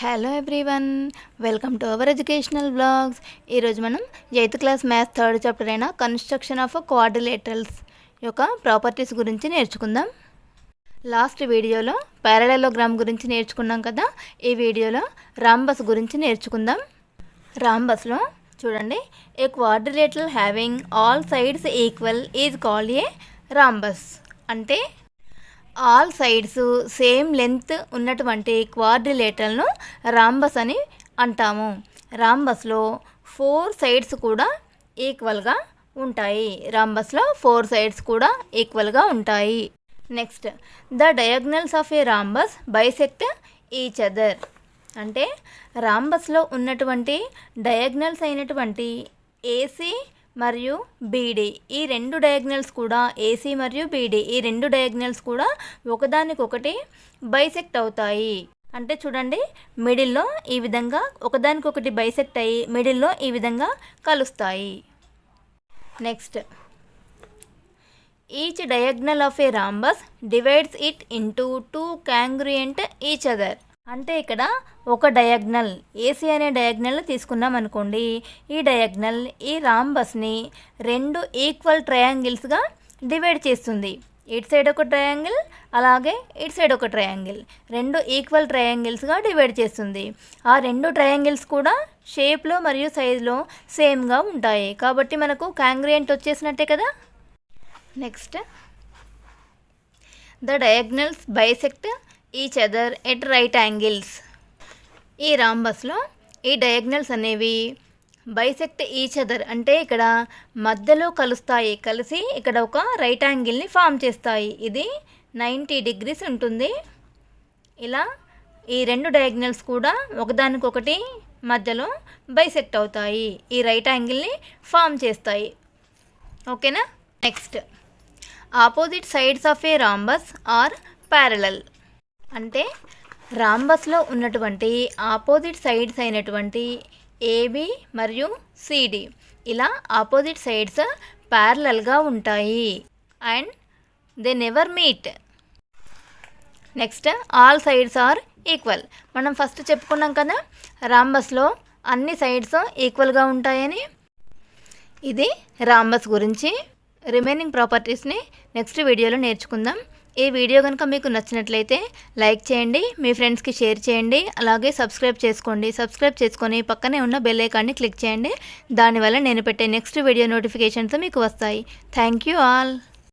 Hello everyone, welcome to our educational blogs. ఈరోజు మనం 8th class maths 3rd chapter అయిన construction of quadrilaterals యొక్క properties గురించి నేర్చుకుందాం. లాస్ట్ వీడియోలో పారలెలోగ్రామ్ గురించి నేర్చుకున్నాం కదా. ఈ వీడియోలో రాంబస్ గురించి నేర్చుకుందాం. రాంబస్లో చూడండి, a quadrilateral having all sides equal is called a rhombus. అంటే ఆల్ సైడ్స్ సేమ్ లెంత్ ఉన్నటువంటి క్వాడ్రిలేటరల్ను రాంబస్ అని అంటాము. రాంబస్లో 4 సైడ్స్ కూడా ఈక్వల్గా ఉంటాయి. రాంబస్లో 4 సైడ్స్ కూడా ఈక్వల్గా ఉంటాయి. Next, the diagonals of a rhombus bisect each other. అంటే రాంబస్లో ఉన్నటువంటి డయాగ్నల్స్ అయినటువంటి ఏసీ మరియు బీడీ, ఈ రెండు డయాగ్నల్స్ కూడా ఏసీ మరియు బీడీ, ఈ రెండు డయాగ్నల్స్ కూడా ఒకదానికొకటి బైసెక్ట్ అవుతాయి. అంటే చూడండి, మిడిల్లో ఈ విధంగా ఒకదానికొకటి బైసెక్ట్ అయ్యి మిడిల్లో ఈ విధంగా కలుస్తాయి. Next, each diagonal of a rhombus divides it into 2 congruent each other. అంటే ఇక్కడ ఒక డయాగ్నల్ ఏసీ అనే డయాగ్నల్ తీసుకున్నాం అనుకోండి. ఈ డయాగ్నల్ ఈ రాంబస్ని 2 ఈక్వల్ ట్రయాంగిల్స్గా డివైడ్ చేస్తుంది. ఇటు సైడ్ ఒక ట్రయాంగిల్, అలాగే ఇటు సైడ్ ఒక ట్రయాంగిల్, 2 ఈక్వల్ ట్రయాంగిల్స్గా డివైడ్ చేస్తుంది. ఆ 2 ట్రయాంగిల్స్ కూడా షేప్లో మరియు సైజులో సేమ్గా ఉంటాయి. కాబట్టి మనకు కాంగ్రుయెంట్ వచ్చేసినట్టే కదా. Next, the diagonals bisect each other at right angles. ఈ రాంబస్లో ఈ డయాగ్నల్స్ అనేవి బైసెక్ట్ ఈచ్ అదర్ అంటే ఇక్కడ మధ్యలో కలుస్తాయి. కలిసి ఇక్కడ ఒక రైట్ యాంగిల్ని ఫామ్ చేస్తాయి. ఇది 90 degrees ఉంటుంది. ఇలా ఈ 2 డయాగ్నల్స్ కూడా ఒకదానికొకటి మధ్యలో బైసెక్ట్ అవుతాయి, ఈ రైట్ యాంగిల్ని ఫామ్ చేస్తాయి. ఓకేనా. Next, opposite sides of a rhombus are parallel. అంటే రాంబస్లో ఉన్నటువంటి ఆపోజిట్ సైడ్స్ అయినటువంటి ఏబి మరియు సిడి, ఇలా ఆపోజిట్ సైడ్స్ ప్యారలల్గా ఉంటాయి and they never meet. Next, all sides are equal. మనం ఫస్ట్ చెప్పుకున్నాం కదా, రాంబస్లో అన్ని సైడ్స్ ఈక్వల్గా ఉంటాయని. ఇది రాంబస్ గురించి. రిమైనింగ్ ప్రాపర్టీస్ని నెక్స్ట్ వీడియోలో నేర్చుకుందాం. ఈ వీడియో కనుక మీకు నచ్చినట్లయితే లైక్ చేయండి, మీ ఫ్రెండ్స్కి షేర్ చేయండి, అలాగే సబ్స్క్రైబ్ చేసుకోండి. సబ్స్క్రైబ్ చేసుకొని పక్కనే ఉన్న బెల్ ఐకాన్ని క్లిక్ చేయండి. దానివల్ల నేను పెట్టే నెక్స్ట్ వీడియో నోటిఫికేషన్స్ మీకు వస్తాయి. Thank you all.